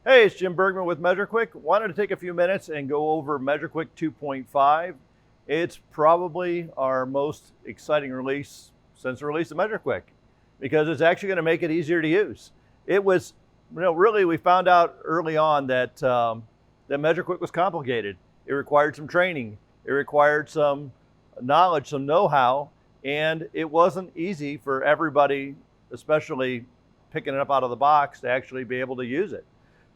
Hey, it's Jim Bergman with measureQuick. Wanted to take a few minutes and go over measureQuick 2.5. It's probably our most exciting release since the release of measureQuick because it's actually going to make it easier to use. It was, really we found out early on that that measureQuick was complicated. It required some training. It required some knowledge, some know-how, and it wasn't easy for everybody, especially picking it up out of the box, to actually be able to use it.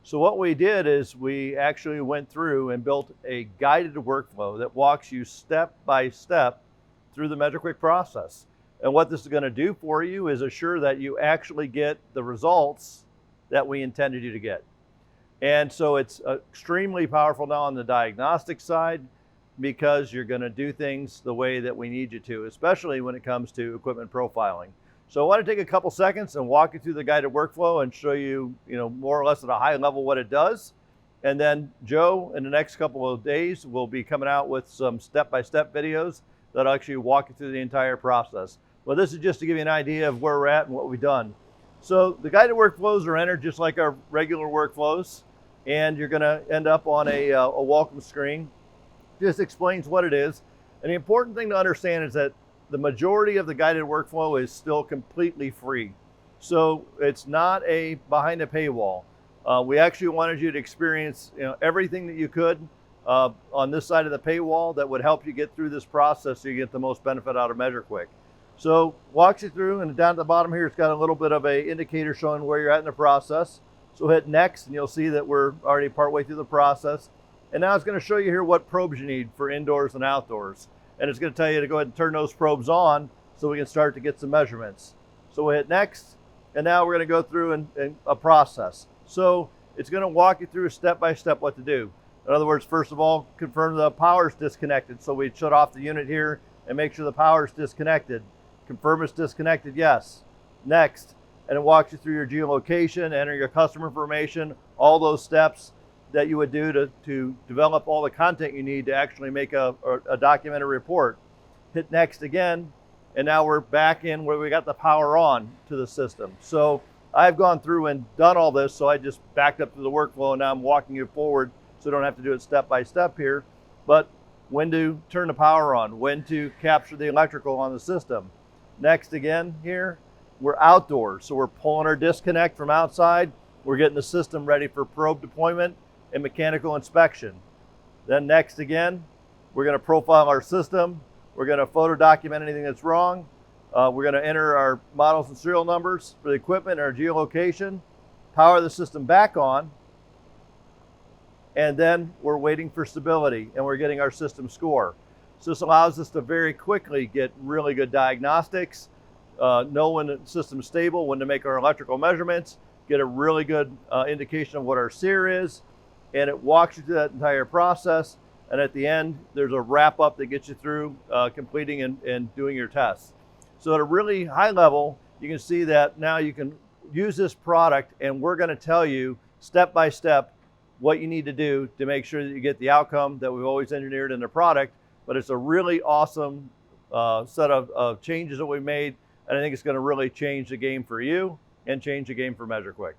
So what we did is we actually went through and built a guided workflow that walks you step by step through the measureQuick process. And what this is going to do for you is assure that you actually get the results that we intended you to get. And so it's extremely powerful now on the diagnostic side because you're going to do things the way that we need you to, especially when it comes to equipment profiling. So I want to take a couple seconds and walk you through the guided workflow and show you, more or less at a high level what it does. And then Joe, in the next couple of days, will be coming out with some step-by-step videos that'll actually walk you through the entire process. Well, this is just to give you an idea of where we're at and what we've done. So the guided workflows are entered just like our regular workflows, and you're going to end up on a welcome screen. Just explains what it is. And the important thing to understand is that the majority of the guided workflow is still completely free. So it's not a behind a paywall. We actually wanted you to experience everything that you could on this side of the paywall that would help you get through this process so you get the most benefit out of measureQuick. So walks you through, and down at the bottom here, it's got a little bit of a indicator showing where you're at in the process. So hit next and you'll see that we're already partway through the process. And now it's going to show you here what probes you need for indoors and outdoors. And it's going to tell you to go ahead and turn those probes on so we can start to get some measurements. So we'll hit next, and now we're going to go through and a process. So it's going to walk you through step by step what to do. In other words, first of all, confirm the power's disconnected. So we shut off the unit here and make sure the power's disconnected. Confirm it's disconnected, yes. Next, and it walks you through your geolocation, enter your customer information, all those steps that you would do to develop all the content you need to actually make a documented report. Hit next again, and now we're back in where we got the power on to the system. So I've gone through and done all this, so I just backed up to the workflow, and now I'm walking you forward so you don't have to do it step by step here. But when to turn the power on, when to capture the electrical on the system. Next again here, we're outdoors, so we're pulling our disconnect from outside. We're getting the system ready for probe deployment and mechanical inspection. Then next again, we're going to profile our system. We're going to photo document anything that's wrong. We're going to enter our models and serial numbers for the equipment and our geolocation, power the system back on, and then we're waiting for stability and we're getting our system score. So this allows us to very quickly get really good diagnostics, know when the system's stable, when to make our electrical measurements, get a really good indication of what our SEER is, and it walks you through that entire process. And at the end, there's a wrap up that gets you through completing and doing your tests. So at a really high level, you can see that now you can use this product, and we're going to tell you step by step what you need to do to make sure that you get the outcome that we've always engineered in the product. But it's a really awesome set of changes that we made, and I think it's going to really change the game for you and change the game for measureQuick.